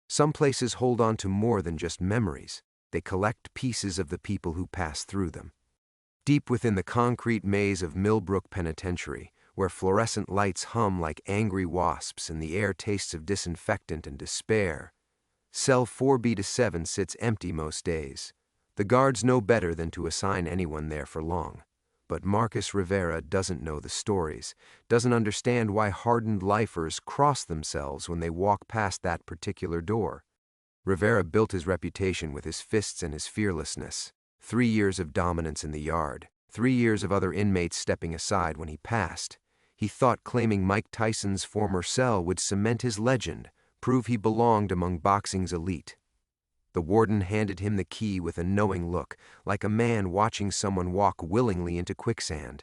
Some places hold on to more than just memories. They collect pieces of the people who pass through them. Deep within the concrete maze of Millbrook Penitentiary, where fluorescent lights hum like angry wasps and the air tastes of disinfectant and despair, cell 4B-7 sits empty most days. The guards know better than to assign anyone there for long. But Marcus Rivera doesn't know the stories, doesn't understand why hardened lifers cross themselves when they walk past that particular door. Rivera built his reputation with his fists and his fearlessness. 3 years of dominance in the yard, 3 years of other inmates stepping aside when he passed. He thought claiming Mike Tyson's former cell would cement his legend, prove he belonged among boxing's elite. The warden handed him the key with a knowing look, like a man watching someone walk willingly into quicksand.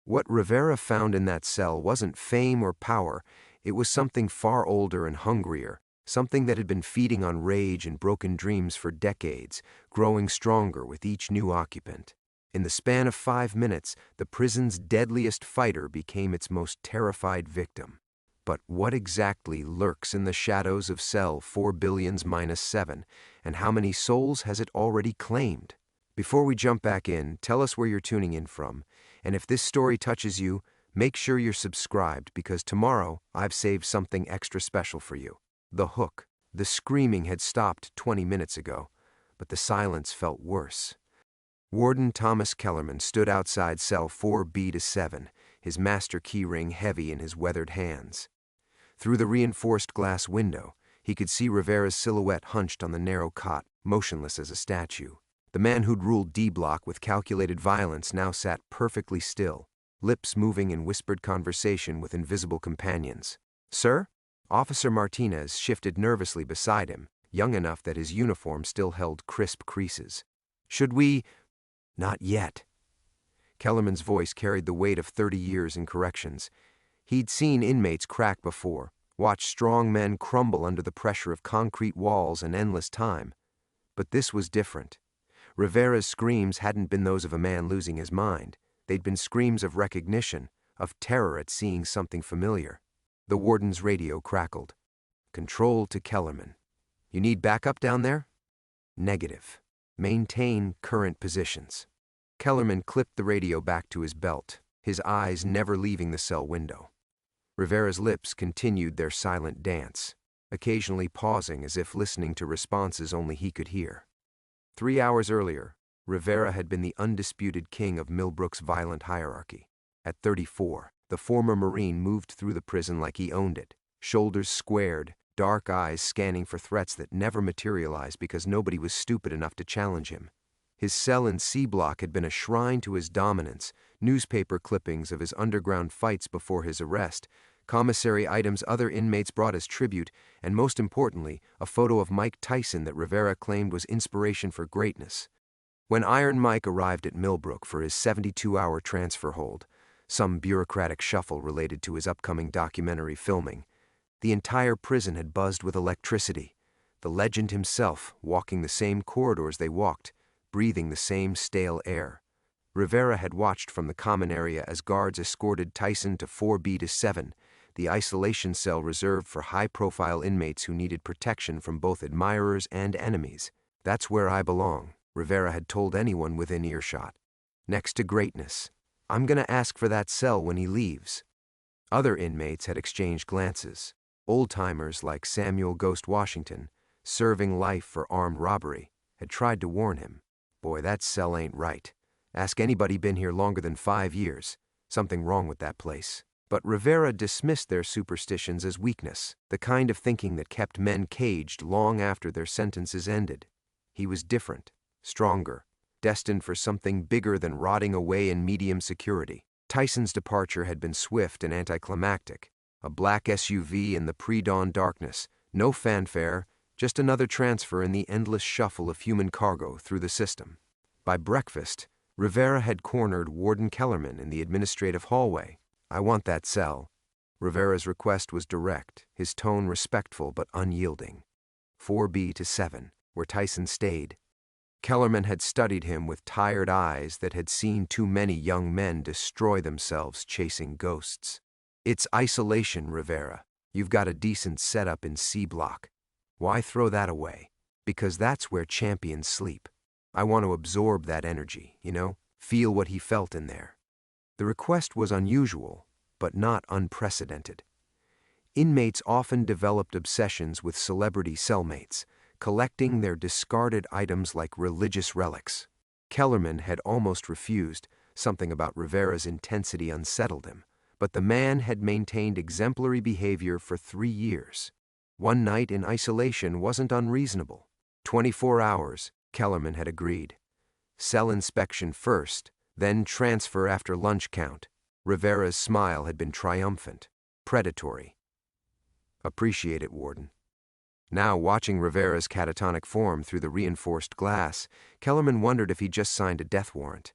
What Rivera found in that cell wasn't fame or power, it was something far older and hungrier, something that had been feeding on rage and broken dreams for decades, growing stronger with each new occupant. In the span of 5 minutes, the prison's deadliest fighter became its most terrified victim. But what exactly lurks in the shadows of cell 4 billions-7, and how many souls has it already claimed? Before we jump back in, tell us where you're tuning in from, and if this story touches you, make sure you're subscribed because tomorrow I've saved something extra special for you. The hook. The screaming had stopped 20 minutes ago, but the silence felt worse. Warden Thomas Kellerman stood outside cell 4B-7, his master key ring heavy in his weathered hands. Through the reinforced glass window, he could see Rivera's silhouette hunched on the narrow cot, motionless as a statue. The man who'd ruled D-Block with calculated violence now sat perfectly still, lips moving in whispered conversation with invisible companions. "Sir?" Officer Martinez shifted nervously beside him, young enough that his uniform still held crisp creases. "Should we—" "Not yet." Kellerman's voice carried the weight of 30 years in corrections. He'd seen inmates crack before, watched strong men crumble under the pressure of concrete walls and endless time. But this was different. Rivera's screams hadn't been those of a man losing his mind. They'd been screams of recognition, of terror at seeing something familiar. The warden's radio crackled. "Control to Kellerman. You need backup down there?" "Negative. Maintain current positions." Kellerman clipped the radio back to his belt, his eyes never leaving the cell window. Rivera's lips continued their silent dance, occasionally pausing as if listening to responses only he could hear. 3 hours earlier, Rivera had been the undisputed king of Millbrook's violent hierarchy. At 34, the former Marine moved through the prison like he owned it, shoulders squared, dark eyes scanning for threats that never materialized because nobody was stupid enough to challenge him. His cell in C Block had been a shrine to his dominance, newspaper clippings of his underground fights before his arrest, commissary items other inmates brought as tribute, and most importantly, a photo of Mike Tyson that Rivera claimed was inspiration for greatness. When Iron Mike arrived at Millbrook for his 72-hour transfer hold, some bureaucratic shuffle related to his upcoming documentary filming, the entire prison had buzzed with electricity. The legend himself, walking the same corridors they walked, breathing the same stale air. Rivera had watched from the common area as guards escorted Tyson to 4B-7, the isolation cell reserved for high-profile inmates who needed protection from both admirers and enemies. "That's where I belong," Rivera had told anyone within earshot. "Next to greatness. I'm gonna ask for that cell when he leaves." Other inmates had exchanged glances. Old-timers like Samuel Ghost Washington, serving life for armed robbery, had tried to warn him. "Boy, that cell ain't right. Ask anybody been here longer than 5 years. Something wrong with that place." But Rivera dismissed their superstitions as weakness, the kind of thinking that kept men caged long after their sentences ended. He was different, stronger, destined for something bigger than rotting away in medium security. Tyson's departure had been swift and anticlimactic. A black SUV in the pre-dawn darkness, no fanfare, just another transfer in the endless shuffle of human cargo through the system. By breakfast, Rivera had cornered Warden Kellerman in the administrative hallway. "I want that cell." Rivera's request was direct, his tone respectful but unyielding. 4B-7, where Tyson stayed. Kellerman had studied him with tired eyes that had seen too many young men destroy themselves chasing ghosts. "It's isolation, Rivera. You've got a decent setup in C Block." Why throw that away? Because that's where champions sleep. I want to absorb that energy, feel what he felt in there. The request was unusual, but not unprecedented. Inmates often developed obsessions with celebrity cellmates, collecting their discarded items like religious relics. Kellerman had almost refused. Something about Rivera's intensity unsettled him, but the man had maintained exemplary behavior for 3 years. One night in isolation wasn't unreasonable. 24 hours, Kellerman had agreed. Cell inspection first, then transfer after lunch count. Rivera's smile had been triumphant, predatory. Appreciate it, Warden. Now, watching Rivera's catatonic form through the reinforced glass, Kellerman wondered if he'd just signed a death warrant.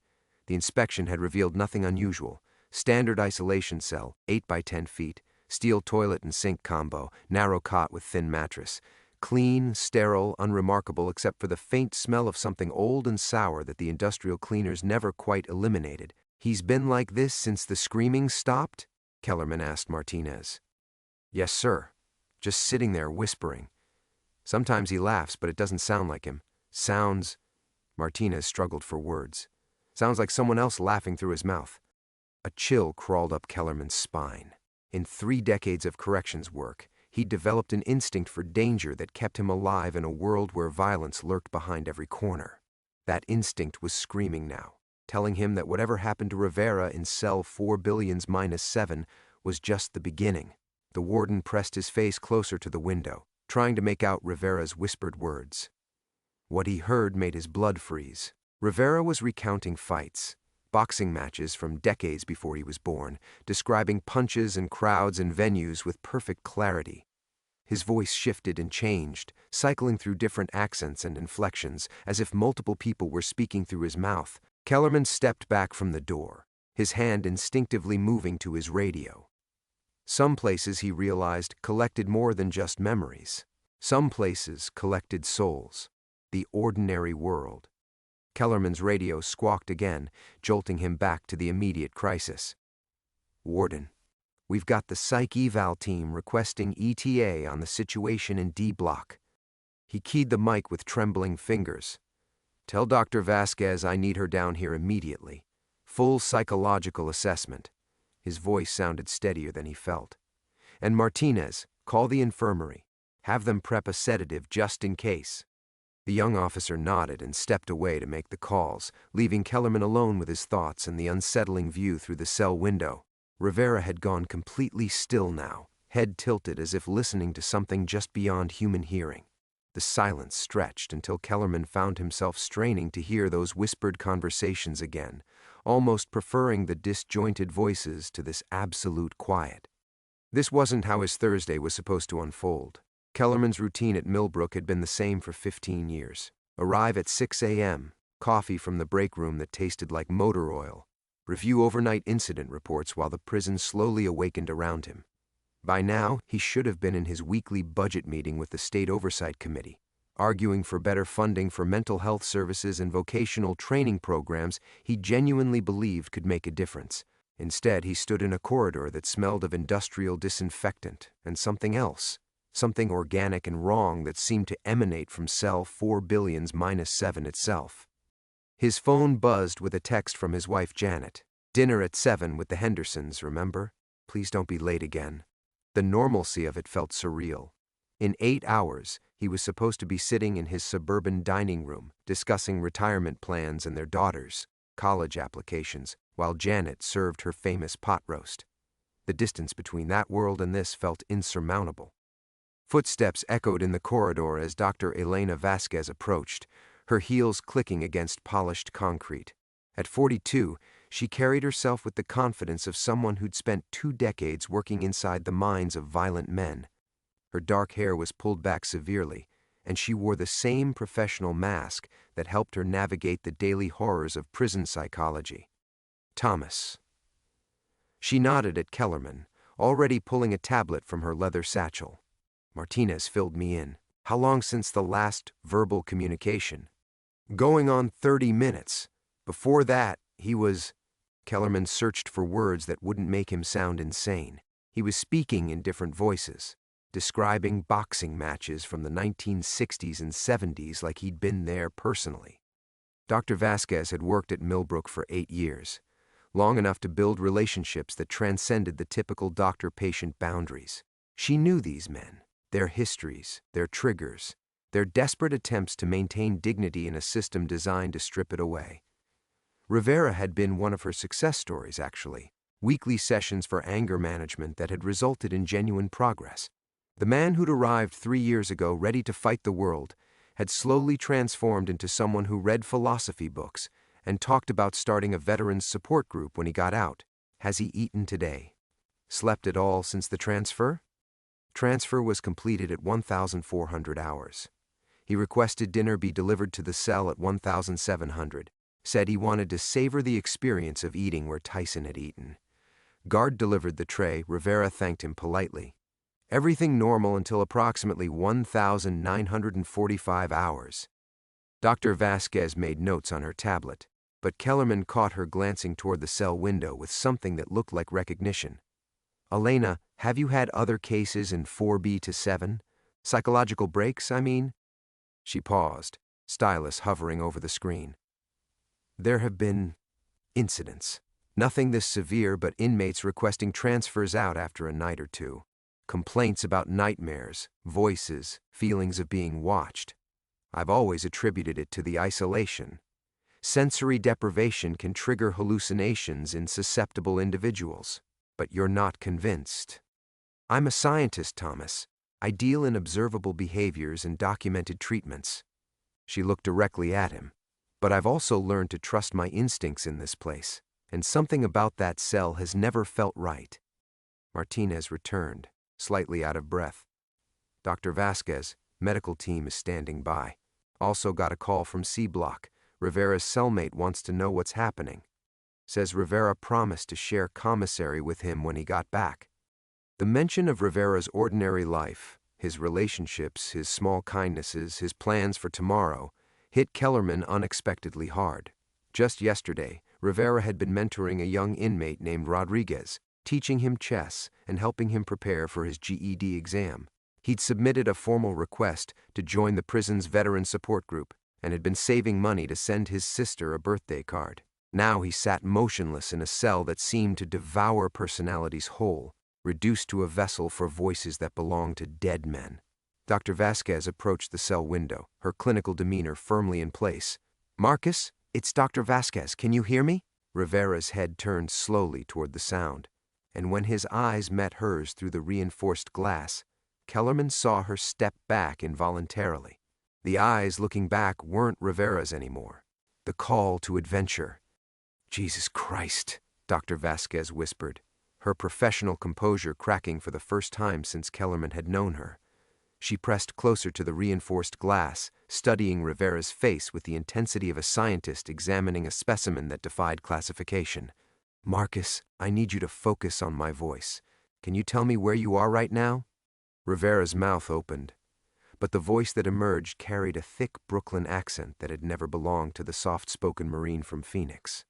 The inspection had revealed nothing unusual. Standard isolation cell, 8 by 10 feet, steel toilet and sink combo, narrow cot with thin mattress. Clean, sterile, unremarkable except for the faint smell of something old and sour that the industrial cleaners never quite eliminated. "He's been like this since the screaming stopped?" Kellerman asked Martinez. "Yes, sir. Just sitting there whispering. Sometimes he laughs, but it doesn't sound like him. Sounds..." Martinez struggled for words. "Sounds like someone else laughing through his mouth." A chill crawled up Kellerman's spine. In 3 decades of corrections work, he developed an instinct for danger that kept him alive in a world where violence lurked behind every corner. That instinct was screaming now, telling him that whatever happened to Rivera in cell 4 billions minus 7 was just the beginning. The warden pressed his face closer to the window, trying to make out Rivera's whispered words. What he heard made his blood freeze. Rivera was recounting fights, boxing matches from decades before he was born, describing punches and crowds and venues with perfect clarity. His voice shifted and changed, cycling through different accents and inflections, as if multiple people were speaking through his mouth. Kellerman stepped back from the door, his hand instinctively moving to his radio. Some places, he realized, collected more than just memories. Some places collected souls. The ordinary world. Kellerman's radio squawked again, jolting him back to the immediate crisis. "Warden, we've got the psych eval team requesting ETA on the situation in D block." He keyed the mic with trembling fingers. "Tell Dr. Vasquez I need her down here immediately. Full psychological assessment." His voice sounded steadier than he felt. "And Martinez, call the infirmary. Have them prep a sedative just in case." The young officer nodded and stepped away to make the calls, leaving Kellerman alone with his thoughts and the unsettling view through the cell window. Rivera had gone completely still now, head tilted as if listening to something just beyond human hearing. The silence stretched until Kellerman found himself straining to hear those whispered conversations again, almost preferring the disjointed voices to this absolute quiet. This wasn't how his Thursday was supposed to unfold. Kellerman's routine at Millbrook had been the same for 15 years. Arrive at 6 a.m., coffee from the break room that tasted like motor oil, review overnight incident reports while the prison slowly awakened around him. By now, he should have been in his weekly budget meeting with the State Oversight Committee, arguing for better funding for mental health services and vocational training programs he genuinely believed could make a difference. Instead, he stood in a corridor that smelled of industrial disinfectant and something else. Something organic and wrong that seemed to emanate from cell 4 billions minus 7 itself. His phone buzzed with a text from his wife Janet. "Dinner at 7 with the Hendersons, remember? Please don't be late again." The normalcy of it felt surreal. In 8 hours, he was supposed to be sitting in his suburban dining room, discussing retirement plans and their daughters' college applications, while Janet served her famous pot roast. The distance between that world and this felt insurmountable. Footsteps echoed in the corridor as Dr. Elena Vasquez approached, her heels clicking against polished concrete. At 42, she carried herself with the confidence of someone who'd spent 2 decades working inside the minds of violent men. Her dark hair was pulled back severely, and she wore the same professional mask that helped her navigate the daily horrors of prison psychology. "Thomas." She nodded at Kellerman, already pulling a tablet from her leather satchel. "Martinez filled me in. How long since the last verbal communication?" "Going on 30 minutes. Before that, he was..." Kellerman searched for words that wouldn't make him sound insane. He was speaking in different voices. describing boxing matches from the 1960s and 70s like he'd been there personally. Dr. Vasquez had worked at Millbrook for 8 years, long enough to build relationships that transcended the typical doctor-patient boundaries. She knew these men, their histories, their triggers, their desperate attempts to maintain dignity in a system designed to strip it away. Rivera had been one of her success stories, actually, weekly sessions for anger management that had resulted in genuine progress. The man who'd arrived 3 years ago ready to fight the world had slowly transformed into someone who read philosophy books and talked about starting a veterans support group when he got out. Has he eaten today? Slept at all since the transfer? Transfer was completed at 1,400 hours. He requested dinner be delivered to the cell at 1,700, said he wanted to savor the experience of eating where Tyson had eaten. Guard delivered the tray. Rivera thanked him politely. Everything normal until approximately 1,945 hours. Dr. Vasquez made notes on her tablet, but Kellerman caught her glancing toward the cell window with something that looked like recognition. Elena, have you had other cases in 4B to 7? Psychological breaks, I mean? She paused, stylus hovering over the screen. There have been incidents. Nothing this severe, but inmates requesting transfers out after a night or two. Complaints about nightmares, voices, feelings of being watched. I've always attributed it to the isolation. Sensory deprivation can trigger hallucinations in susceptible individuals. But you're not convinced. I'm a scientist, Thomas. I deal in observable behaviors and documented treatments. She looked directly at him. But I've also learned to trust my instincts in this place, and something about that cell has never felt right. Martinez returned, slightly out of breath. Dr. Vasquez, medical team is standing by. Also got a call from C Block. Rivera's cellmate wants to know what's happening. Says Rivera promised to share commissary with him when he got back. The mention of Rivera's ordinary life, his relationships, his small kindnesses, his plans for tomorrow, hit Kellerman unexpectedly hard. Just yesterday, Rivera had been mentoring a young inmate named Rodriguez, teaching him chess and helping him prepare for his GED exam. He'd submitted a formal request to join the prison's veteran support group and had been saving money to send his sister a birthday card. Now he sat motionless in a cell that seemed to devour personalities whole, reduced to a vessel for voices that belonged to dead men. Dr. Vasquez approached the cell window, her clinical demeanor firmly in place. Marcus, it's Dr. Vasquez. Can you hear me? Rivera's head turned slowly toward the sound, and when his eyes met hers through the reinforced glass, Kellerman saw her step back involuntarily. The eyes looking back weren't Rivera's anymore. The call to adventure. Jesus Christ, Dr. Vasquez whispered, her professional composure cracking for the first time since Kellerman had known her. She pressed closer to the reinforced glass, studying Rivera's face with the intensity of a scientist examining a specimen that defied classification. Marcus, I need you to focus on my voice. Can you tell me where you are right now? Rivera's mouth opened, but the voice that emerged carried a thick Brooklyn accent that had never belonged to the soft-spoken Marine from Phoenix.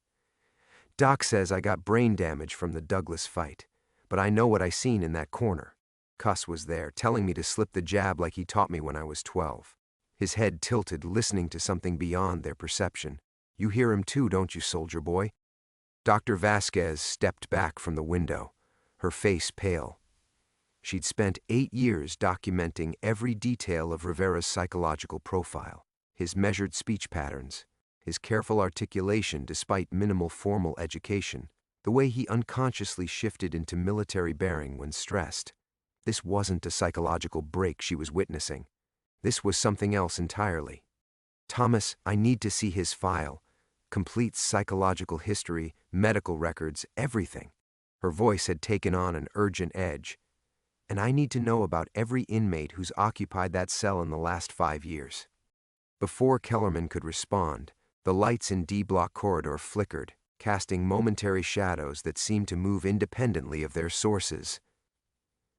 Doc says I got brain damage from the Douglas fight, but I know what I seen in that corner. Cuss was there, telling me to slip the jab like he taught me when I was 12. His head tilted, listening to something beyond their perception. You hear him too, don't you, soldier boy? Dr. Vasquez stepped back from the window, her face pale. She'd spent 8 years documenting every detail of Rivera's psychological profile, his measured speech patterns, his careful articulation despite minimal formal education, the way he unconsciously shifted into military bearing when stressed. This wasn't a psychological break she was witnessing. This was something else entirely. Thomas, I need to see his file. Complete psychological history, medical records, everything. Her voice had taken on an urgent edge. And I need to know about every inmate who's occupied that cell in the last 5 years. Before Kellerman could respond, the lights in D Block corridor flickered, casting momentary shadows that seemed to move independently of their sources.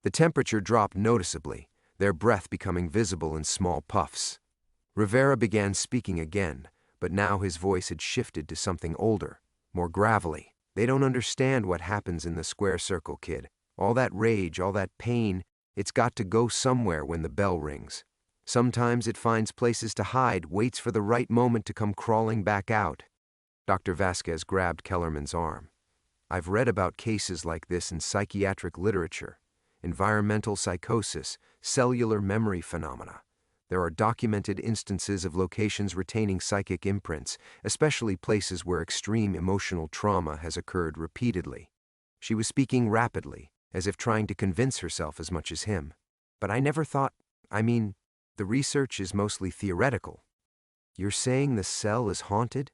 The temperature dropped noticeably, their breath becoming visible in small puffs. Rivera began speaking again, but now his voice had shifted to something older, more gravelly. They don't understand what happens in the square circle, kid. All that rage, all that pain, It's got to go somewhere when the bell rings. Sometimes it finds places to hide, waits for the right moment to come crawling back out. Dr. Vasquez grabbed Kellerman's arm. I've read about cases like this in psychiatric literature. Environmental psychosis, cellular memory phenomena. There are documented instances of locations retaining psychic imprints, especially places where extreme emotional trauma has occurred repeatedly. She was speaking rapidly, as if trying to convince herself as much as him. But I never thought, the research is mostly theoretical. You're saying the cell is haunted?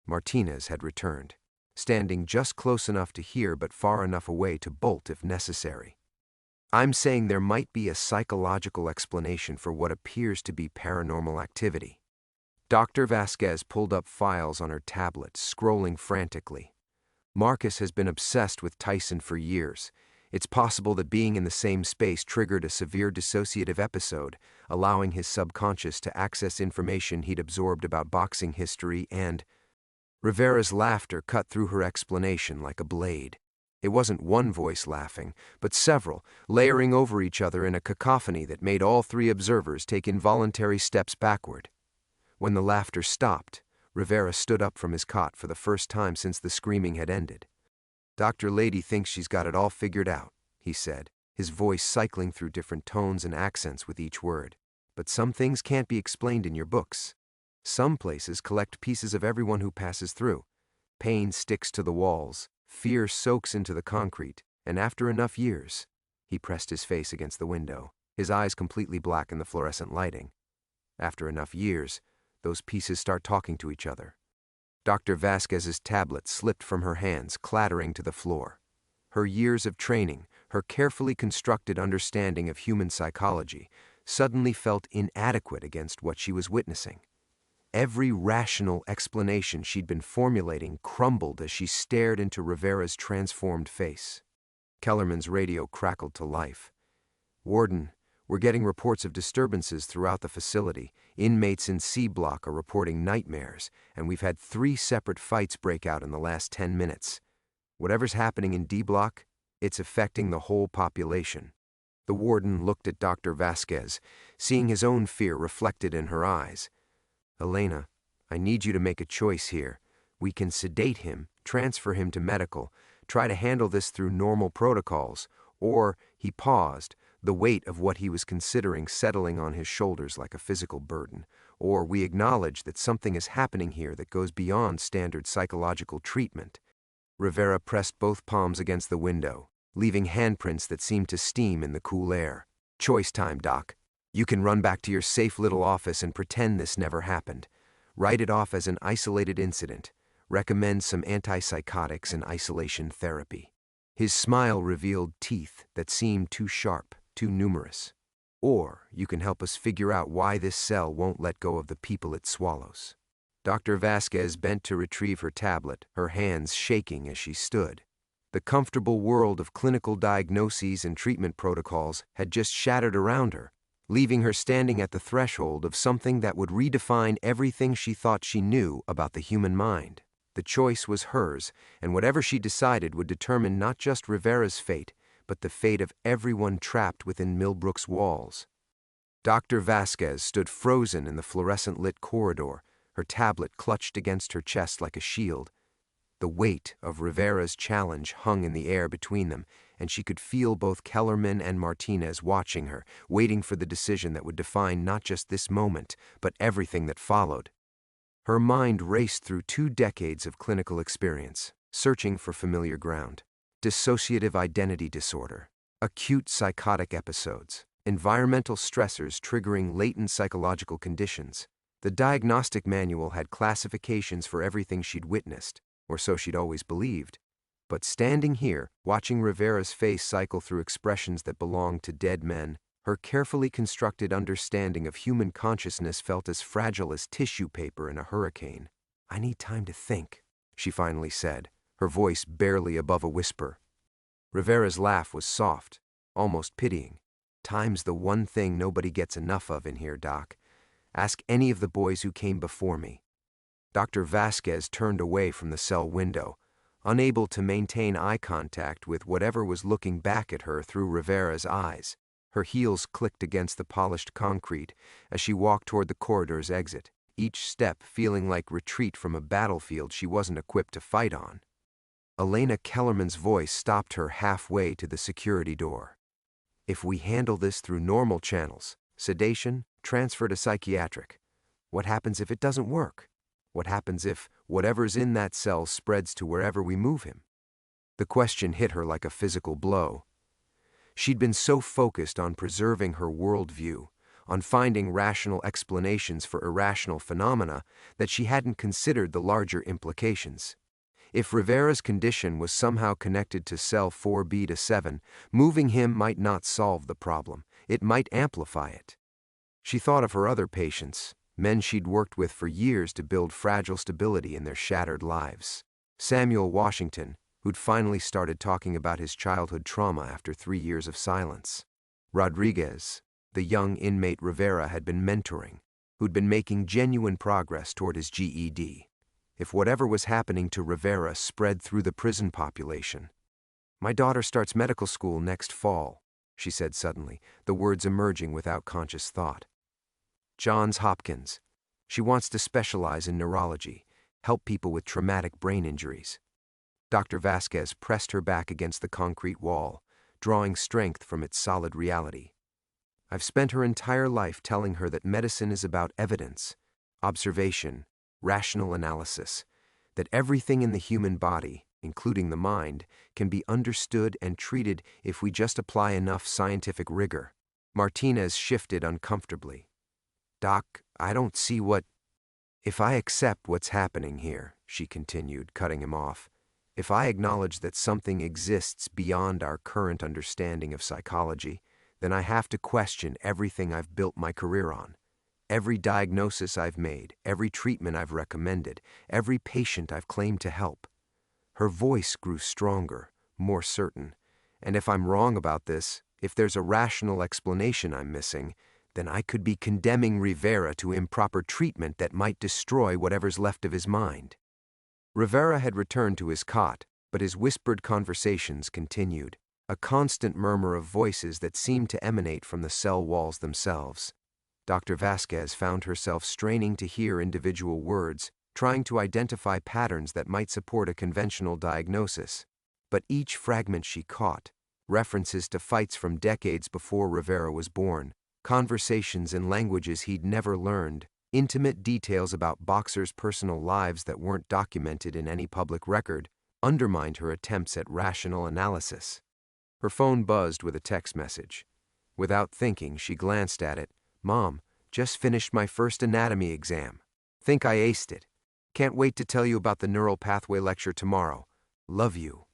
Martinez had returned, standing just close enough to hear but far enough away to bolt if necessary. I'm saying there might be a psychological explanation for what appears to be paranormal activity. Dr. Vasquez pulled up files on her tablet, scrolling frantically. Marcus has been obsessed with Tyson for years. It's possible that being in the same space triggered a severe dissociative episode, allowing his subconscious to access information he'd absorbed about boxing history and... Rivera's laughter cut through her explanation like a blade. It wasn't one voice laughing, but several, layering over each other in a cacophony that made all three observers take involuntary steps backward. When the laughter stopped, Rivera stood up from his cot for the first time since the screaming had ended. Dr. Lady thinks she's got it all figured out, he said, his voice cycling through different tones and accents with each word. But some things can't be explained in your books. Some places collect pieces of everyone who passes through. Pain sticks to the walls. Fear soaks into the concrete, and after enough years, he pressed his face against the window, his eyes completely black in the fluorescent lighting. After enough years, those pieces start talking to each other. Dr. Vasquez's tablet slipped from her hands, clattering to the floor. Her years of training, her carefully constructed understanding of human psychology, suddenly felt inadequate against what she was witnessing. Every rational explanation she'd been formulating crumbled as she stared into Rivera's transformed face. Kellerman's radio crackled to life. "Warden, we're getting reports of disturbances throughout the facility. Inmates in C Block are reporting nightmares, and we've had 3 separate fights break out in the last 10 minutes. Whatever's happening in D Block, it's affecting the whole population." The warden looked at Dr. Vasquez, seeing his own fear reflected in her eyes. "Elena, I need you to make a choice here. We can sedate him, transfer him to medical, try to handle this through normal protocols, or," he paused, the weight of what he was considering settling on his shoulders like a physical burden, "or we acknowledge that something is happening here that goes beyond standard psychological treatment." Rivera pressed both palms against the window, leaving handprints that seemed to steam in the cool air. "Choice time, Doc. You can run back to your safe little office and pretend this never happened. Write it off as an isolated incident. Recommend some antipsychotics and isolation therapy." His smile revealed teeth that seemed too sharp, too numerous. "Or you can help us figure out why this cell won't let go of the people it swallows." Dr. Vasquez bent to retrieve her tablet, her hands shaking as she stood. The comfortable world of clinical diagnoses and treatment protocols had just shattered around her, leaving her standing at the threshold of something that would redefine everything she thought she knew about the human mind. The choice was hers, and whatever she decided would determine not just Rivera's fate, but the fate of everyone trapped within Millbrook's walls. Dr. Vasquez stood frozen in the fluorescent-lit corridor, her tablet clutched against her chest like a shield. The weight of Rivera's challenge hung in the air between them, and she could feel both Kellerman and Martinez watching her, waiting for the decision that would define not just this moment, but everything that followed. Her mind raced through 2 decades of clinical experience, searching for familiar ground. Dissociative identity disorder, acute psychotic episodes, environmental stressors triggering latent psychological conditions. The diagnostic manual had classifications for everything she'd witnessed, or so she'd always believed. But standing here, watching Rivera's face cycle through expressions that belonged to dead men, her carefully constructed understanding of human consciousness felt as fragile as tissue paper in a hurricane. "I need time to think," she finally said, her voice barely above a whisper. Rivera's laugh was soft, almost pitying. "Time's the one thing nobody gets enough of in here, Doc. Ask any of the boys who came before me." Dr. Vasquez turned away from the cell window, unable to maintain eye contact with whatever was looking back at her through Rivera's eyes. Her heels clicked against the polished concrete as she walked toward the corridor's exit, each step feeling like retreat from a battlefield she wasn't equipped to fight on. Elena Kellerman's voice stopped her halfway to the security door. If we handle this through normal channels, sedation, transfer to psychiatric, what happens if it doesn't work? What happens if whatever's in that cell spreads to wherever we move him? The question hit her like a physical blow. She'd been so focused on preserving her worldview, on finding rational explanations for irrational phenomena, that she hadn't considered the larger implications. If Rivera's condition was somehow connected to cell 4B-7, moving him might not solve the problem. It might amplify it. She thought of her other patients, men she'd worked with for years to build fragile stability in their shattered lives. Samuel Washington, who'd finally started talking about his childhood trauma after 3 years of silence. Rodriguez, the young inmate Rivera had been mentoring, who'd been making genuine progress toward his GED. If whatever was happening to Rivera spread through the prison population. "My daughter starts medical school next fall," she said suddenly, the words emerging without conscious thought. "Johns Hopkins. She wants to specialize in neurology, help people with traumatic brain injuries." Dr. Vasquez pressed her back against the concrete wall, drawing strength from its solid reality. "I've spent her entire life telling her that medicine is about evidence, observation, rational analysis, that everything in the human body, including the mind, can be understood and treated if we just apply enough scientific rigor." Martinez shifted uncomfortably. "Doc, I don't see what—" "If I accept what's happening here," she continued, cutting him off, "if I acknowledge that something exists beyond our current understanding of psychology, then I have to question everything I've built my career on. Every diagnosis I've made, every treatment I've recommended, every patient I've claimed to help." Her voice grew stronger, more certain. "And if I'm wrong about this, if there's a rational explanation I'm missing, then I could be condemning Rivera to improper treatment that might destroy whatever's left of his mind." Rivera had returned to his cot, but his whispered conversations continued, a constant murmur of voices that seemed to emanate from the cell walls themselves. Dr. Vasquez found herself straining to hear individual words, trying to identify patterns that might support a conventional diagnosis. But each fragment she caught, references to fights from decades before Rivera was born, conversations in languages he'd never learned, intimate details about boxers' personal lives that weren't documented in any public record, undermined her attempts at rational analysis. Her phone buzzed with a text message. Without thinking, she glanced at it. "Mom, just finished my first anatomy exam. Think I aced it. Can't wait to tell you about the neural pathway lecture tomorrow. Love you."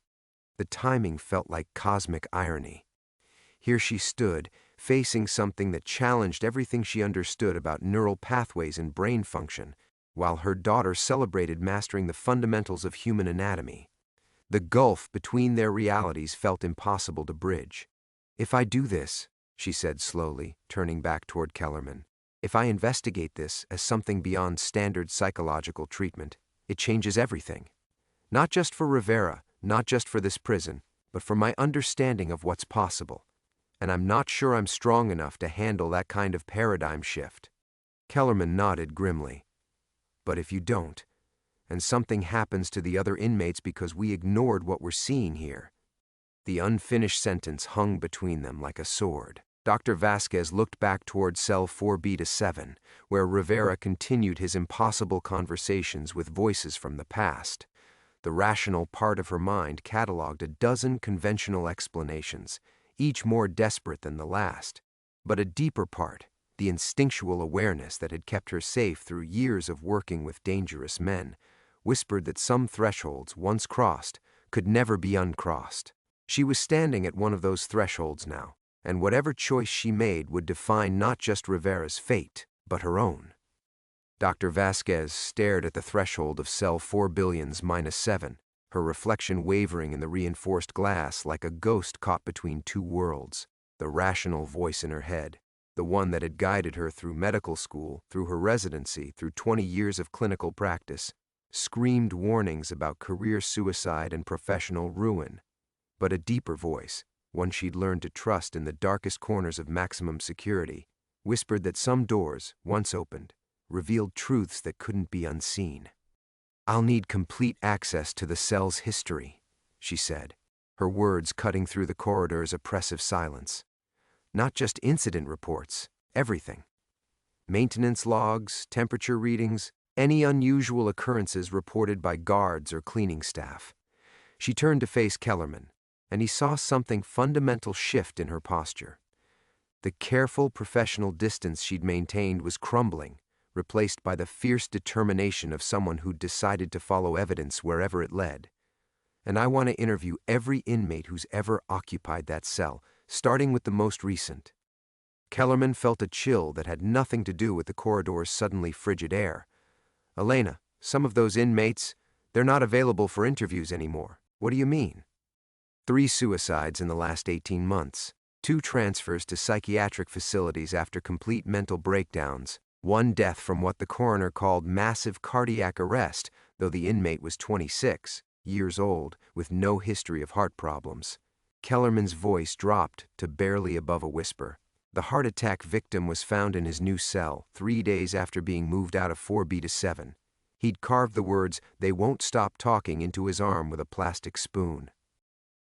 The timing felt like cosmic irony. Here she stood, facing something that challenged everything she understood about neural pathways and brain function, while her daughter celebrated mastering the fundamentals of human anatomy. The gulf between their realities felt impossible to bridge. "If I do this," she said slowly, turning back toward Kellerman, "if I investigate this as something beyond standard psychological treatment, it changes everything. Not just for Rivera, not just for this prison, but for my understanding of what's possible. And I'm not sure I'm strong enough to handle that kind of paradigm shift." Kellerman nodded grimly. "But if you don't, and something happens to the other inmates because we ignored what we're seeing here." The unfinished sentence hung between them like a sword. Dr. Vasquez looked back toward cell 4B-7, where Rivera continued his impossible conversations with voices from the past. The rational part of her mind cataloged a dozen conventional explanations, each more desperate than the last. But a deeper part, the instinctual awareness that had kept her safe through years of working with dangerous men, whispered that some thresholds, once crossed, could never be uncrossed. She was standing at one of those thresholds now, and whatever choice she made would define not just Rivera's fate, but her own. Dr. Vasquez stared at the threshold of cell 4 billions-7, her reflection wavering in the reinforced glass like a ghost caught between two worlds. The rational voice in her head, the one that had guided her through medical school, through her residency, through 20 years of clinical practice, screamed warnings about career suicide and professional ruin. But a deeper voice, one she'd learned to trust in the darkest corners of maximum security, whispered that some doors, once opened, revealed truths that couldn't be unseen. "I'll need complete access to the cell's history," she said, her words cutting through the corridor's oppressive silence. "Not just incident reports, everything. Maintenance logs, temperature readings, any unusual occurrences reported by guards or cleaning staff." She turned to face Kellerman, and he saw something fundamental shift in her posture. The careful professional distance she'd maintained was crumbling, replaced by the fierce determination of someone who'd decided to follow evidence wherever it led. "And I want to interview every inmate who's ever occupied that cell, starting with the most recent." Kellerman felt a chill that had nothing to do with the corridor's suddenly frigid air. "Elena, some of those inmates, they're not available for interviews anymore." "What do you mean?" 3 suicides in the last 18 months, 2 transfers to psychiatric facilities after complete mental breakdowns, 1 death from what the coroner called massive cardiac arrest, though the inmate was 26 years old with no history of heart problems. Kellerman's voice dropped to barely above a whisper. The heart attack victim was found in his new cell 3 days after being moved out of 4B to 7. He'd carved the words, "They won't stop talking," into his arm with a plastic spoon.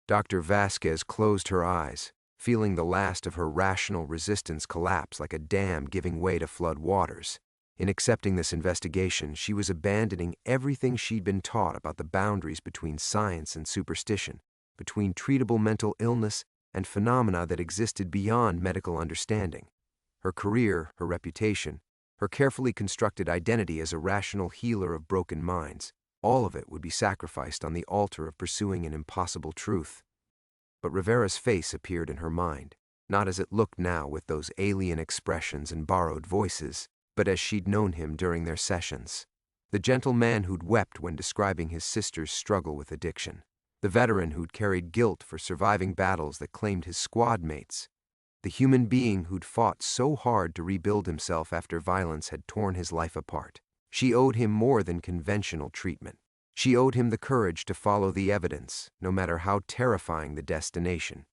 Dr. Vasquez closed her eyes, feeling the last of her rational resistance collapse like a dam giving way to flood waters. In accepting this investigation, she was abandoning everything she'd been taught about the boundaries between science and superstition, between treatable mental illness and phenomena that existed beyond medical understanding. Her career, her reputation, her carefully constructed identity as a rational healer of broken minds, all of it would be sacrificed on the altar of pursuing an impossible truth. But Rivera's face appeared in her mind, not as it looked now with those alien expressions and borrowed voices, but as she'd known him during their sessions. The gentle man who'd wept when describing his sister's struggle with addiction. The veteran who'd carried guilt for surviving battles that claimed his squad mates. The human being who'd fought so hard to rebuild himself after violence had torn his life apart. She owed him more than conventional treatment. She owed him the courage to follow the evidence, no matter how terrifying the destination.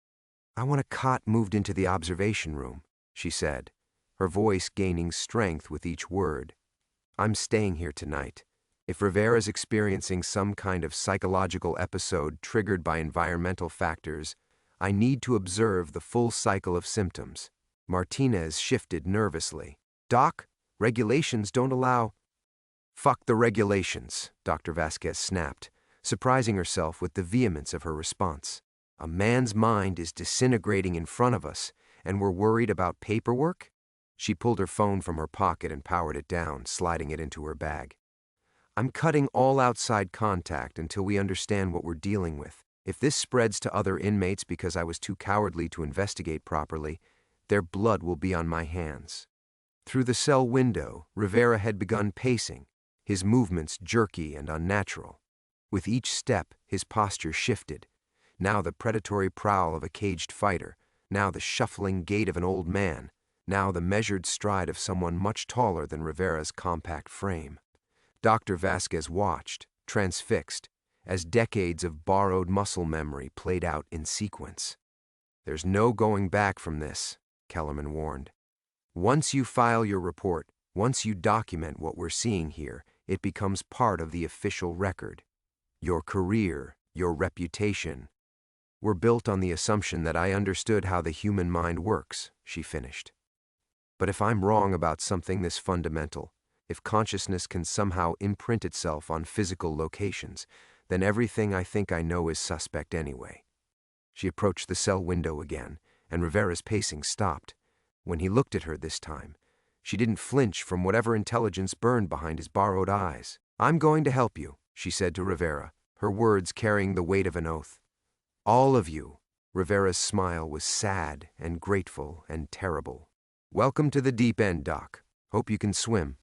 "I want a cot moved into the observation room," she said, her voice gaining strength with each word. "I'm staying here tonight. If Rivera's experiencing some kind of psychological episode triggered by environmental factors, I need to observe the full cycle of symptoms." Martinez shifted nervously. "Doc, regulations don't allow—" "Fuck the regulations," Dr. Vasquez snapped, surprising herself with the vehemence of her response. "A man's mind is disintegrating in front of us, and we're worried about paperwork?" She pulled her phone from her pocket and powered it down, sliding it into her bag. "I'm cutting all outside contact until we understand what we're dealing with. If this spreads to other inmates because I was too cowardly to investigate properly, their blood will be on my hands." Through the cell window, Rivera had begun pacing, his movements jerky and unnatural. With each step, his posture shifted. Now the predatory prowl of a caged fighter, now the shuffling gait of an old man, now the measured stride of someone much taller than Rivera's compact frame. Dr. Vasquez watched, transfixed, as decades of borrowed muscle memory played out in sequence. "There's no going back from this," Kellerman warned. "Once you file your report, once you document what we're seeing here, it becomes part of the official record. Your career, your reputation, were built on the assumption that I understood how the human mind works," she finished. "But if I'm wrong about something this fundamental, if consciousness can somehow imprint itself on physical locations, then everything I think I know is suspect anyway." She approached the cell window again, and Rivera's pacing stopped. When he looked at her this time, she didn't flinch from whatever intelligence burned behind his borrowed eyes. "I'm going to help you," she said to Rivera, her words carrying the weight of an oath. "All of you." Rivera's smile was sad and grateful and terrible. "Welcome to the deep end, Doc. Hope you can swim."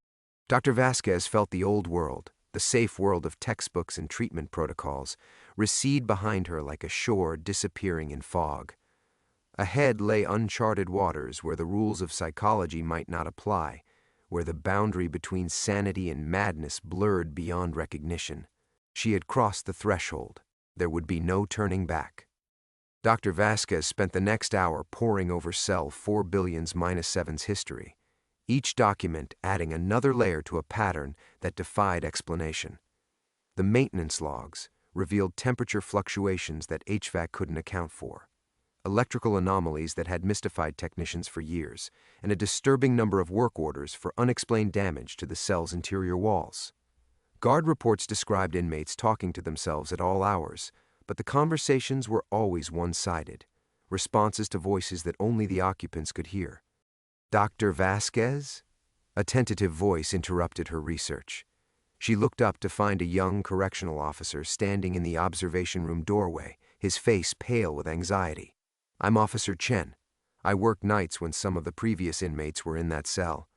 Dr. Vasquez felt the old world, the safe world of textbooks and treatment protocols, recede behind her like a shore disappearing in fog. Ahead lay uncharted waters where the rules of psychology might not apply, where the boundary between sanity and madness blurred beyond recognition. She had crossed the threshold. There would be no turning back. Dr. Vasquez spent the next hour poring over cell 4 billions minus 7's history, each document adding another layer to a pattern that defied explanation. The maintenance logs revealed temperature fluctuations that HVAC couldn't account for, electrical anomalies that had mystified technicians for years, and a disturbing number of work orders for unexplained damage to the cell's interior walls. Guard reports described inmates talking to themselves at all hours, but the conversations were always one-sided, responses to voices that only the occupants could hear. "Dr. Vasquez?" A tentative voice interrupted her research. She looked up to find a young correctional officer standing in the observation room doorway, his face pale with anxiety. "I'm Officer Chen. I worked nights when some of the previous inmates were in that cell.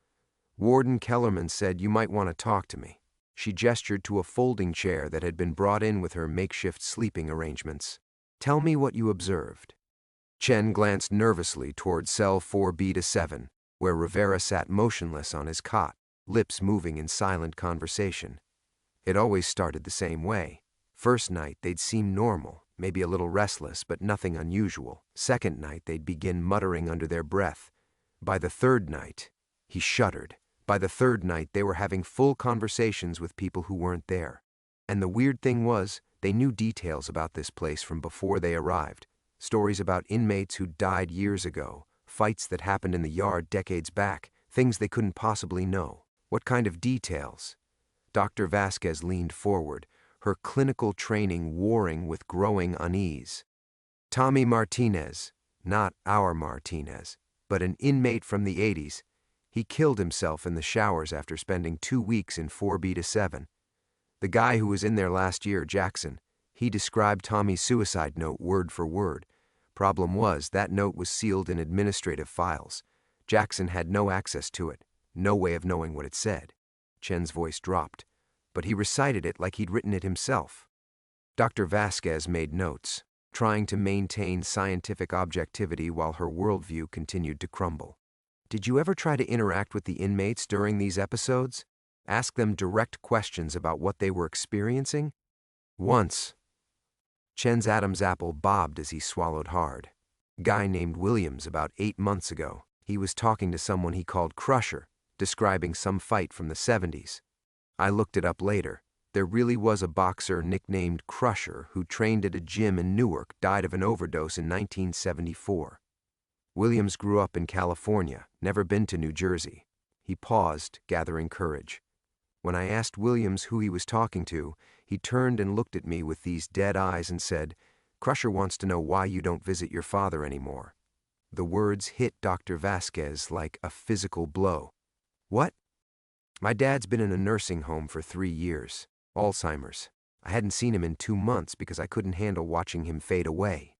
Warden Kellerman said you might want to talk to me." She gestured to a folding chair that had been brought in with her makeshift sleeping arrangements. "Tell me what you observed." Chen glanced nervously toward cell 4B-7, where Rivera sat motionless on his cot, lips moving in silent conversation. It always started the same way. First night, they'd seem normal, maybe a little restless, but nothing unusual. Second night, they'd begin muttering under their breath. By the third night, he shuddered. By the third night, they were having full conversations with people who weren't there. And the weird thing was, they knew details about this place from before they arrived. Stories about inmates who died years ago, fights that happened in the yard decades back, things they couldn't possibly know. What kind of details? Dr. Vasquez leaned forward, her clinical training warring with growing unease. "Tommy Martinez, not our Martinez, but an inmate from the 80s. He killed himself in the showers after spending 2 weeks in 4B-7. The guy who was in there last year, Jackson, he described Tommy's suicide note word for word. Problem was, that note was sealed in administrative files. Jackson had no access to it, no way of knowing what it said." Chen's voice dropped, but he recited it like he'd written it himself. Dr. Vasquez made notes, trying to maintain scientific objectivity while her worldview continued to crumble. "Did you ever try to interact with the inmates during these episodes? Ask them direct questions about what they were experiencing?" "Once." Chen's Adam's apple bobbed as he swallowed hard. "Guy named Williams about 8 months ago. He was talking to someone he called Crusher, describing some fight from the 70s. I looked it up later. There really was a boxer nicknamed Crusher who trained at a gym in Newark, died of an overdose in 1974. Williams grew up in California, never been to New Jersey." He paused, gathering courage. "When I asked Williams who he was talking to, he turned and looked at me with these dead eyes and said, 'Crusher wants to know why you don't visit your father anymore.'" The words hit Dr. Vasquez like a physical blow. "What?" "My dad's been in a nursing home for 3 years. Alzheimer's. I hadn't seen him in 2 months because I couldn't handle watching him fade away."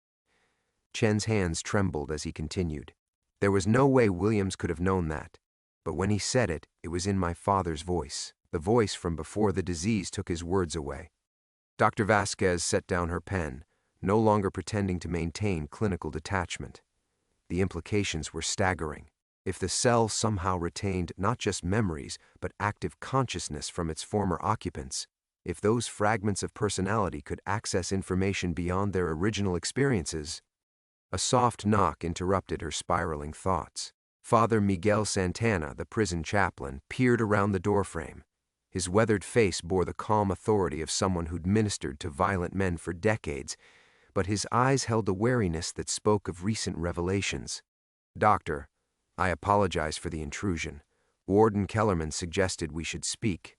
Chen's hands trembled as he continued. "There was no way Williams could have known that. But when he said it, it was in my father's voice, the voice from before the disease took his words away." Dr. Vasquez set down her pen, no longer pretending to maintain clinical detachment. The implications were staggering. If the cell somehow retained not just memories, but active consciousness from its former occupants, if those fragments of personality could access information beyond their original experiences. A soft knock interrupted her spiraling thoughts. Father Miguel Santana, the prison chaplain, peered around the doorframe. His weathered face bore the calm authority of someone who'd ministered to violent men for decades, but his eyes held a wariness that spoke of recent revelations. "Doctor, I apologize for the intrusion. Warden Kellerman suggested we should speak."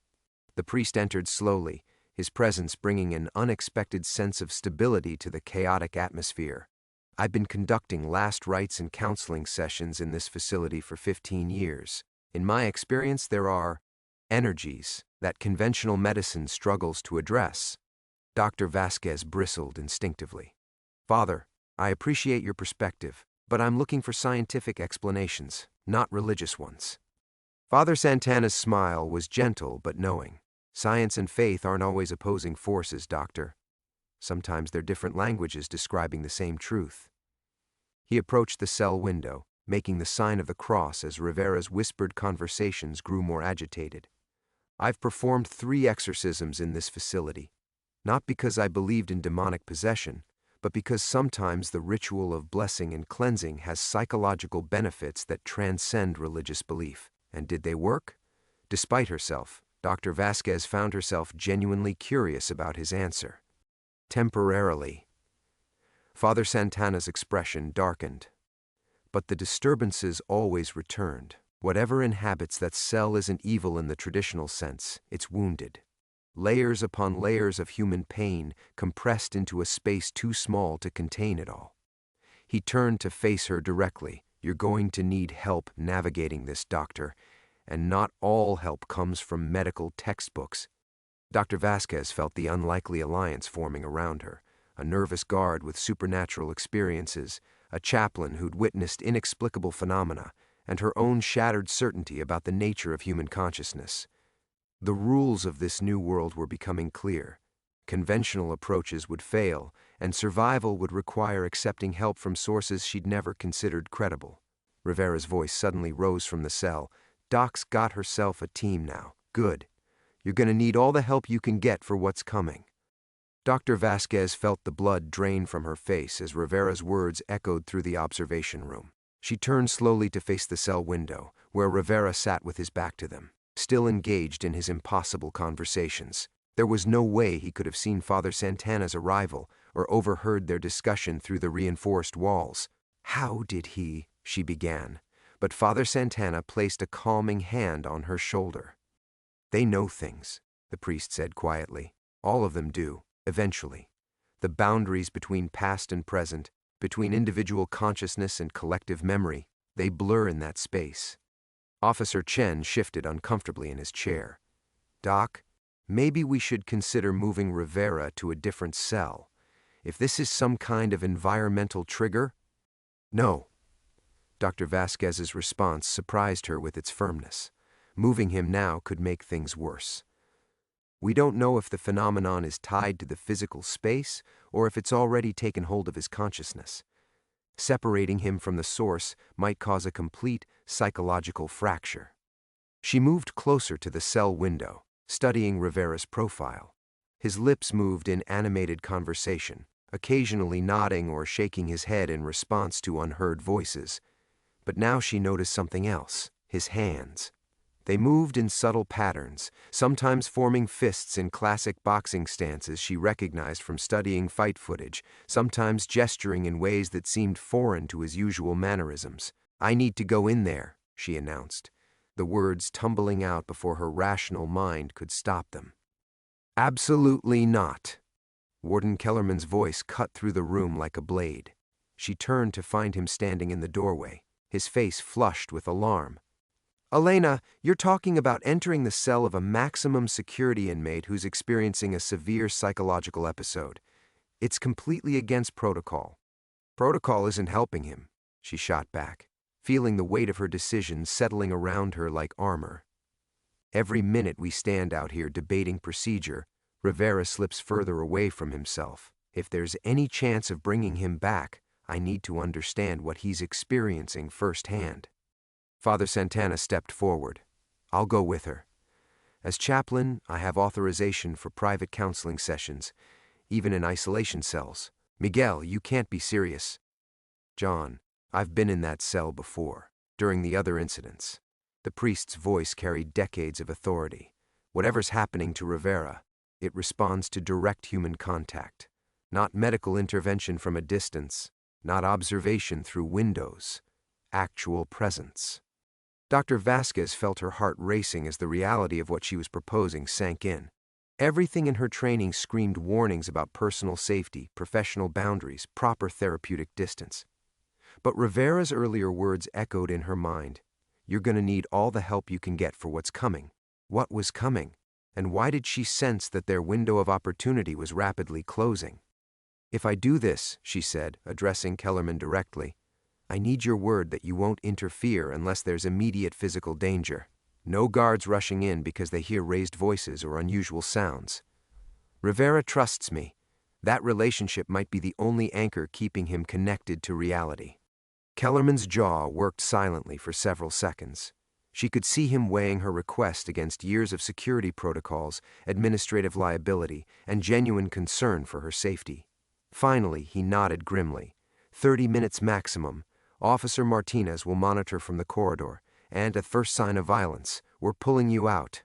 The priest entered slowly, his presence bringing an unexpected sense of stability to the chaotic atmosphere. "I've been conducting last rites and counseling sessions in this facility for 15 years. In my experience, there are energies that conventional medicine struggles to address." Dr. Vasquez bristled instinctively. "Father, I appreciate your perspective, but I'm looking for scientific explanations, not religious ones." Father Santana's smile was gentle but knowing. "Science and faith aren't always opposing forces, Doctor. Sometimes they're different languages describing the same truth." He approached the cell window, making the sign of the cross as Rivera's whispered conversations grew more agitated. "I've performed 3 exorcisms in this facility, not because I believed in demonic possession, but because sometimes the ritual of blessing and cleansing has psychological benefits that transcend religious belief. And did they work? Despite herself, Dr. Vasquez found herself genuinely curious about his answer. Temporarily. Father Santana's expression darkened. But the disturbances always returned. Whatever inhabits that cell isn't evil in the traditional sense, it's wounded. Layers upon layers of human pain compressed into a space too small to contain it all. He turned to face her directly. You're going to need help navigating this, doctor, and not all help comes from medical textbooks. Dr. Vasquez felt the unlikely alliance forming around her, a nervous guard with supernatural experiences, a chaplain who'd witnessed inexplicable phenomena, and her own shattered certainty about the nature of human consciousness. The rules of this new world were becoming clear. Conventional approaches would fail, and survival would require accepting help from sources she'd never considered credible. Rivera's voice suddenly rose from the cell. Doc's got herself a team now. Good. You're going to need all the help you can get for what's coming. Dr. Vasquez felt the blood drain from her face as Rivera's words echoed through the observation room. She turned slowly to face the cell window, where Rivera sat with his back to them, still engaged in his impossible conversations. There was no way he could have seen Father Santana's arrival or overheard their discussion through the reinforced walls. How did he? She began, but Father Santana placed a calming hand on her shoulder. They know things, the priest said quietly. All of them do, eventually. The boundaries between past and present, between individual consciousness and collective memory, they blur in that space. Officer Chen shifted uncomfortably in his chair. Doc, maybe we should consider moving Rivera to a different cell. If this is some kind of environmental trigger? No. Dr. Vasquez's response surprised her with its firmness. Moving him now could make things worse. We don't know if the phenomenon is tied to the physical space or if it's already taken hold of his consciousness. Separating him from the source might cause a complete psychological fracture. She moved closer to the cell window, studying Rivera's profile. His lips moved in animated conversation, occasionally nodding or shaking his head in response to unheard voices. But now she noticed something else, his hands. They moved in subtle patterns, sometimes forming fists in classic boxing stances she recognized from studying fight footage, sometimes gesturing in ways that seemed foreign to his usual mannerisms. I need to go in there, she announced, the words tumbling out before her rational mind could stop them. Absolutely not. Warden Kellerman's voice cut through the room like a blade. She turned to find him standing in the doorway, his face flushed with alarm. Elena, you're talking about entering the cell of a maximum security inmate who's experiencing a severe psychological episode. It's completely against protocol. Protocol isn't helping him, she shot back, feeling the weight of her decision settling around her like armor. Every minute we stand out here debating procedure, Rivera slips further away from himself. If there's any chance of bringing him back, I need to understand what he's experiencing firsthand. Father Santana stepped forward. I'll go with her. As chaplain, I have authorization for private counseling sessions, even in isolation cells. Miguel, you can't be serious. John, I've been in that cell before, during the other incidents. The priest's voice carried decades of authority. Whatever's happening to Rivera, it responds to direct human contact, not medical intervention from a distance, not observation through windows, actual presence. Dr. Vasquez felt her heart racing as the reality of what she was proposing sank in. Everything in her training screamed warnings about personal safety, professional boundaries, proper therapeutic distance. But Rivera's earlier words echoed in her mind. You're going to need all the help you can get for what's coming. What was coming? And why did she sense that their window of opportunity was rapidly closing? If I do this, she said, addressing Kellerman directly, I need your word that you won't interfere unless there's immediate physical danger. No guards rushing in because they hear raised voices or unusual sounds. Rivera trusts me. That relationship might be the only anchor keeping him connected to reality. Kellerman's jaw worked silently for several seconds. She could see him weighing her request against years of security protocols, administrative liability, and genuine concern for her safety. Finally, he nodded grimly. 30 minutes maximum. Officer Martinez will monitor from the corridor, and at first sign of violence, we're pulling you out.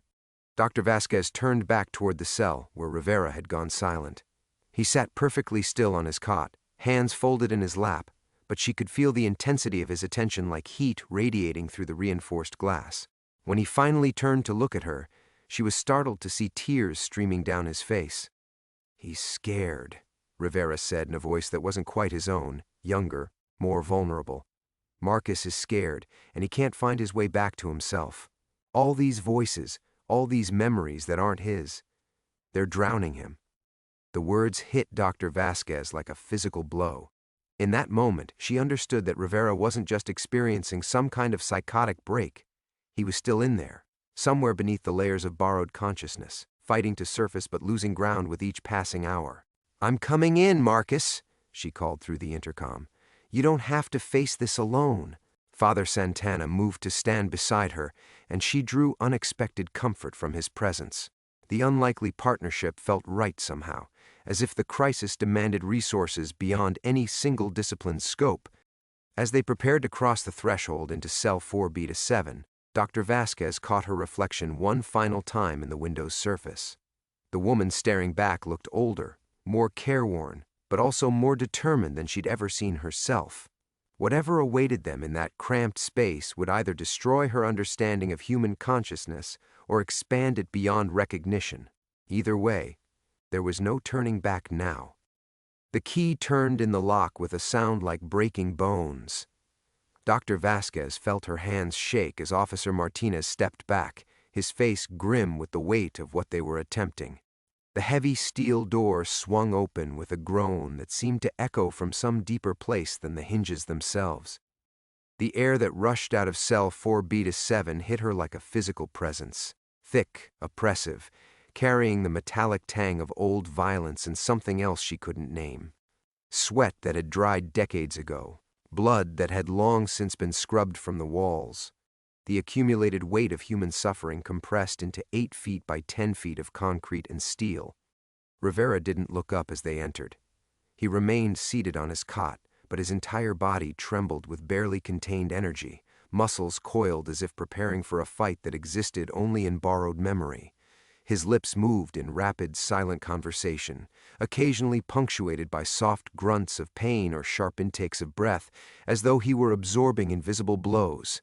Dr. Vasquez turned back toward the cell, where Rivera had gone silent. He sat perfectly still on his cot, hands folded in his lap, but she could feel the intensity of his attention like heat radiating through the reinforced glass. When he finally turned to look at her, she was startled to see tears streaming down his face. "He's scared," Rivera said in a voice that wasn't quite his own, younger, more vulnerable. "Marcus is scared, and he can't find his way back to himself. All these voices, all these memories that aren't his, they're drowning him." The words hit Dr. Vasquez like a physical blow. In that moment, she understood that Rivera wasn't just experiencing some kind of psychotic break. He was still in there, somewhere beneath the layers of borrowed consciousness, fighting to surface but losing ground with each passing hour. "I'm coming in, Marcus," she called through the intercom. "You don't have to face this alone." Father Santana moved to stand beside her, and she drew unexpected comfort from his presence. The unlikely partnership felt right somehow, as if the crisis demanded resources beyond any single discipline's scope. As they prepared to cross the threshold into cell 4B-7, Dr. Vasquez caught her reflection one final time in the window's surface. The woman staring back looked older, more careworn, but also more determined than she'd ever seen herself. Whatever awaited them in that cramped space would either destroy her understanding of human consciousness or expand it beyond recognition. Either way, there was no turning back now. The key turned in the lock with a sound like breaking bones. Dr. Vasquez felt her hands shake as Officer Martinez stepped back, his face grim with the weight of what they were attempting. The heavy steel door swung open with a groan that seemed to echo from some deeper place than the hinges themselves. The air that rushed out of cell 4B-7 hit her like a physical presence, thick, oppressive, carrying the metallic tang of old violence and something else she couldn't name. Sweat that had dried decades ago, blood that had long since been scrubbed from the walls. The accumulated weight of human suffering compressed into 8 feet by 10 feet of concrete and steel. Rivera didn't look up as they entered. He remained seated on his cot, but his entire body trembled with barely contained energy, muscles coiled as if preparing for a fight that existed only in borrowed memory. His lips moved in rapid, silent conversation, occasionally punctuated by soft grunts of pain or sharp intakes of breath, as though he were absorbing invisible blows.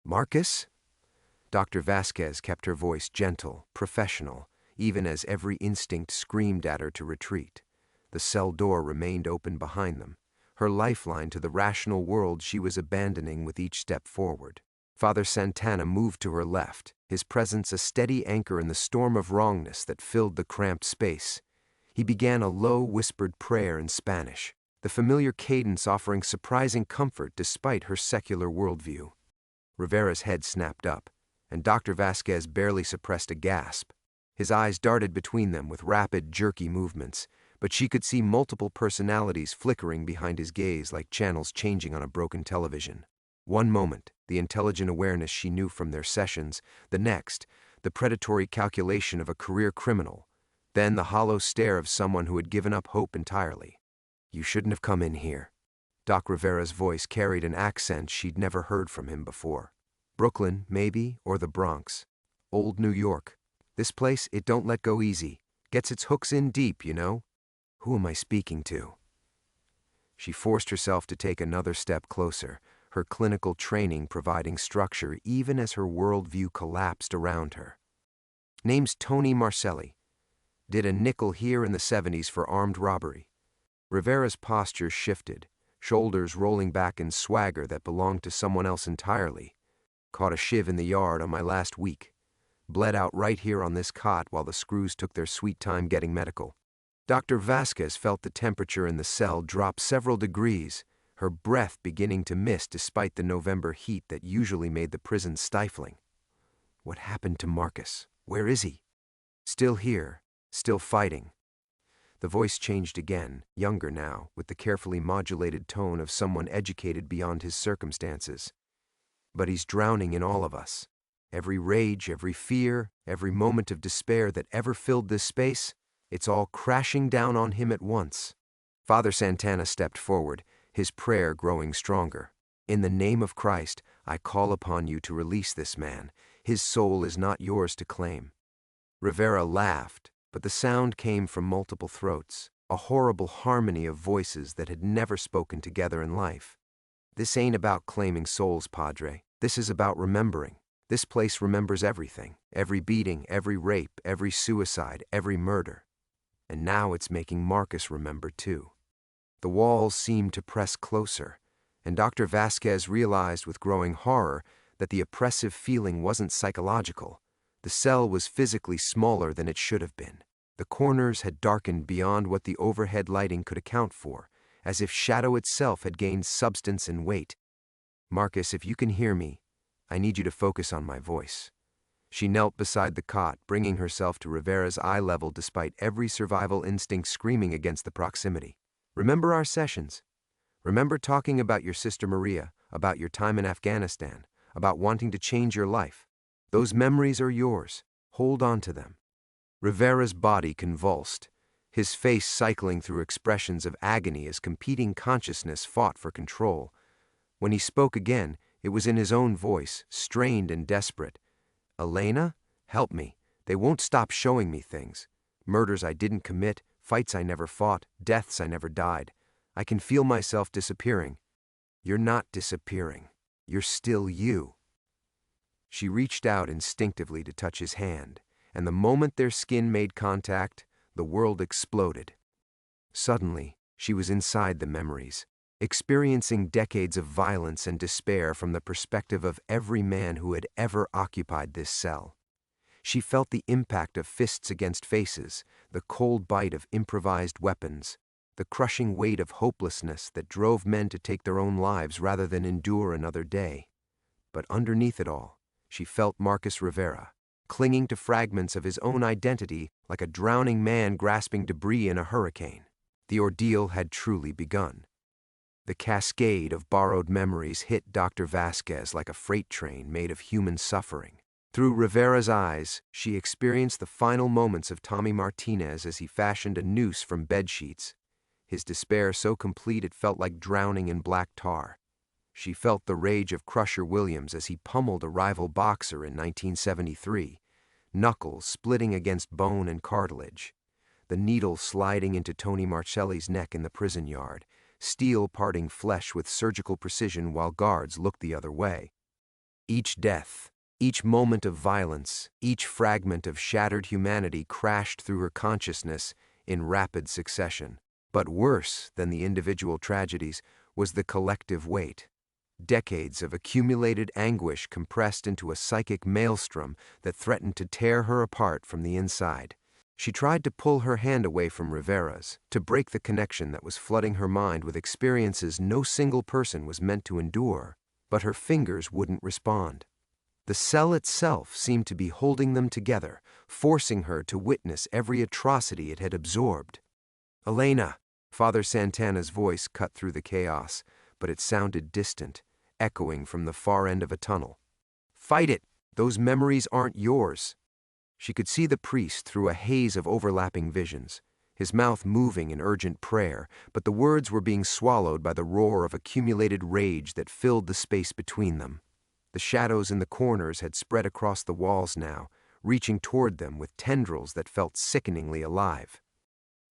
"Marcus?" Dr. Vasquez kept her voice gentle, professional, even as every instinct screamed at her to retreat. The cell door remained open behind them, her lifeline to the rational world she was abandoning with each step forward. Father Santana moved to her left, his presence a steady anchor in the storm of wrongness that filled the cramped space. He began a low, whispered prayer in Spanish, the familiar cadence offering surprising comfort despite her secular worldview. Rivera's head snapped up, and Dr. Vasquez barely suppressed a gasp. His eyes darted between them with rapid, jerky movements, but she could see multiple personalities flickering behind his gaze like channels changing on a broken television. One moment, the intelligent awareness she knew from their sessions; the next, the predatory calculation of a career criminal; then the hollow stare of someone who had given up hope entirely. "You shouldn't have come in here." Doc Rivera's voice carried an accent she'd never heard from him before. "Brooklyn, maybe, or the Bronx. Old New York. This place, it don't let go easy. Gets its hooks in deep, you know. Who am I speaking to?" She forced herself to take another step closer, her clinical training providing structure even as her worldview collapsed around her. "Name's Tony Marcelli. Did a nickel here in the 70s for armed robbery." Rivera's posture shifted, shoulders rolling back in swagger that belonged to someone else entirely. "Caught a shiv in the yard on my last week. Bled out right here on this cot while the screws took their sweet time getting medical." Dr. Vasquez felt the temperature in the cell drop several degrees, her breath beginning to miss despite the November heat that usually made the prison stifling. What happened to Marcus? Where is he? Still here, still fighting. The voice changed again, younger now, with the carefully modulated tone of someone educated beyond his circumstances. "But he's drowning in all of us. Every rage, every fear, every moment of despair that ever filled this space, it's all crashing down on him at once." Father Santana stepped forward, his prayer growing stronger. In the name of Christ, I call upon you to release this man. His soul is not yours to claim. Rivera laughed, but the sound came from multiple throats, a horrible harmony of voices that had never spoken together in life. This ain't about claiming souls, Padre. This is about remembering. This place remembers everything. Every beating, every rape, every suicide, every murder. And now it's making Marcus remember too. The walls seemed to press closer, and Dr. Vasquez realized with growing horror that the oppressive feeling wasn't psychological. The cell was physically smaller than it should have been. The corners had darkened beyond what the overhead lighting could account for, as if shadow itself had gained substance and weight. Marcus, if you can hear me, I need you to focus on my voice. She knelt beside the cot, bringing herself to Rivera's eye level despite every survival instinct screaming against the proximity. Remember our sessions? Remember talking about your sister Maria, about your time in Afghanistan, about wanting to change your life? Those memories are yours. Hold on to them. Rivera's body convulsed, his face cycling through expressions of agony as competing consciousness fought for control. When he spoke again, it was in his own voice, strained and desperate. Elena, help me. They won't stop showing me things. Murders I didn't commit, fights I never fought, deaths I never died. I can feel myself disappearing. You're not disappearing. You're still you. She reached out instinctively to touch his hand, and the moment their skin made contact, the world exploded. Suddenly, she was inside the memories, experiencing decades of violence and despair from the perspective of every man who had ever occupied this cell. She felt the impact of fists against faces, the cold bite of improvised weapons, the crushing weight of hopelessness that drove men to take their own lives rather than endure another day. But underneath it all, she felt Marcus Rivera, clinging to fragments of his own identity like a drowning man grasping debris in a hurricane. The ordeal had truly begun. The cascade of borrowed memories hit Dr. Vasquez like a freight train made of human suffering. Through Rivera's eyes, she experienced the final moments of Tommy Martinez as he fashioned a noose from bedsheets, his despair so complete it felt like drowning in black tar. She felt the rage of Crusher Williams as he pummeled a rival boxer in 1973, knuckles splitting against bone and cartilage, the needle sliding into Tony Marcelli's neck in the prison yard, steel parting flesh with surgical precision while guards looked the other way. Each death, each moment of violence, each fragment of shattered humanity crashed through her consciousness in rapid succession. But worse than the individual tragedies was the collective weight. Decades of accumulated anguish compressed into a psychic maelstrom that threatened to tear her apart from the inside. She tried to pull her hand away from Rivera's, to break the connection that was flooding her mind with experiences no single person was meant to endure, but her fingers wouldn't respond. The cell itself seemed to be holding them together, forcing her to witness every atrocity it had absorbed. Elena! Father Santana's voice cut through the chaos, but it sounded distant, echoing from the far end of a tunnel. Fight it! Those memories aren't yours. She could see the priest through a haze of overlapping visions, his mouth moving in urgent prayer, but the words were being swallowed by the roar of accumulated rage that filled the space between them. The shadows in the corners had spread across the walls now, reaching toward them with tendrils that felt sickeningly alive.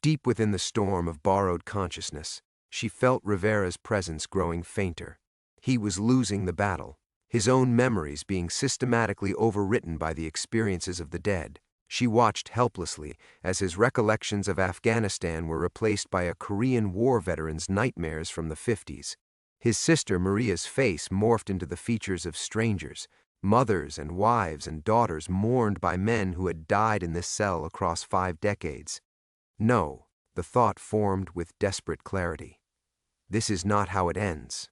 Deep within the storm of borrowed consciousness, she felt Rivera's presence growing fainter. He was losing the battle, his own memories being systematically overwritten by the experiences of the dead. She watched helplessly as his recollections of Afghanistan were replaced by a Korean War veteran's nightmares from the 50s. His sister Maria's face morphed into the features of strangers, mothers and wives and daughters mourned by men who had died in this cell across 5 decades. No, the thought formed with desperate clarity. This is not how it ends.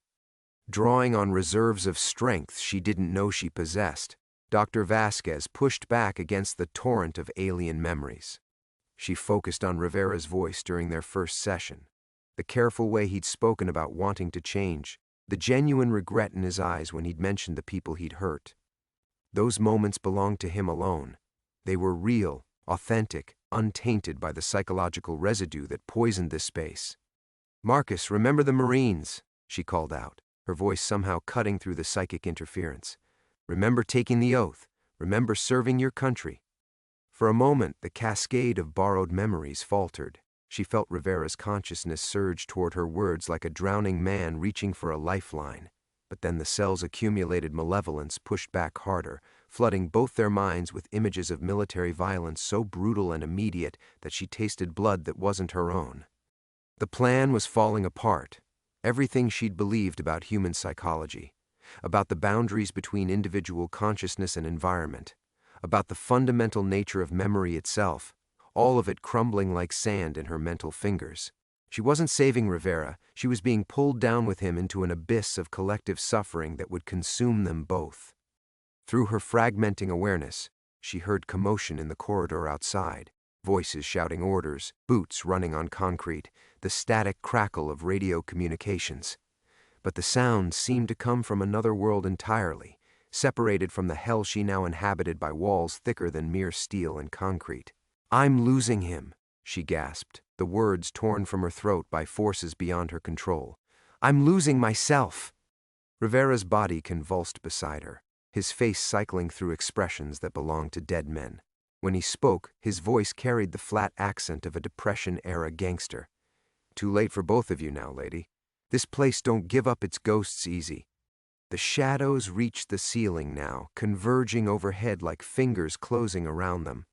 Drawing on reserves of strength she didn't know she possessed, Dr. Vasquez pushed back against the torrent of alien memories. She focused on Rivera's voice during their first session, the careful way he'd spoken about wanting to change, the genuine regret in his eyes when he'd mentioned the people he'd hurt. Those moments belonged to him alone. They were real, authentic, untainted by the psychological residue that poisoned this space. Marcus, remember the Marines, she called out, her voice somehow cutting through the psychic interference. Remember taking the oath. Remember serving your country. For a moment, the cascade of borrowed memories faltered. She felt Rivera's consciousness surge toward her words like a drowning man reaching for a lifeline. But then the cell's accumulated malevolence pushed back harder, flooding both their minds with images of military violence so brutal and immediate that she tasted blood that wasn't her own. The plan was falling apart. Everything she'd believed about human psychology, about the boundaries between individual consciousness and environment, about the fundamental nature of memory itself, all of it crumbling like sand in her mental fingers. She wasn't saving Rivera, she was being pulled down with him into an abyss of collective suffering that would consume them both. Through her fragmenting awareness, she heard commotion in the corridor outside, voices shouting orders, boots running on concrete, the static crackle of radio communications. But the sounds seemed to come from another world entirely, separated from the hell she now inhabited by walls thicker than mere steel and concrete. "I'm losing him," she gasped, the words torn from her throat by forces beyond her control. "I'm losing myself." Rivera's body convulsed beside her, his face cycling through expressions that belonged to dead men. When he spoke, his voice carried the flat accent of a Depression-era gangster. "Too late for both of you now, lady. This place don't give up its ghosts easy." The shadows reached the ceiling now, converging overhead like fingers closing around them.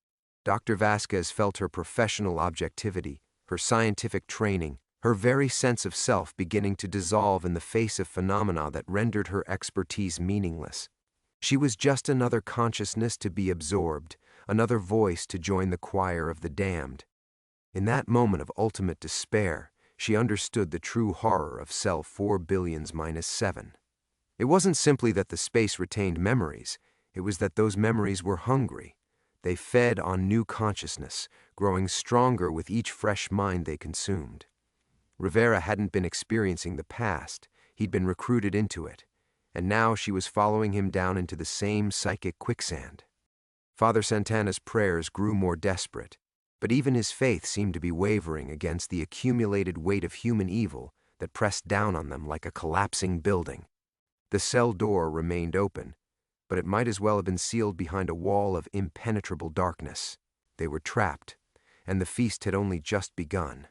Dr. Vasquez felt her professional objectivity, her scientific training, her very sense of self beginning to dissolve in the face of phenomena that rendered her expertise meaningless. She was just another consciousness to be absorbed, another voice to join the choir of the damned. In that moment of ultimate despair, she understood the true horror of cell 4 billions minus 7. It wasn't simply that the space retained memories, it was that those memories were hungry. They fed on new consciousness, growing stronger with each fresh mind they consumed. Rivera hadn't been experiencing the past, he'd been recruited into it, and now she was following him down into the same psychic quicksand. Father Santana's prayers grew more desperate, but even his faith seemed to be wavering against the accumulated weight of human evil that pressed down on them like a collapsing building. The cell door remained open, but it might as well have been sealed behind a wall of impenetrable darkness. They were trapped, and the feast had only just begun.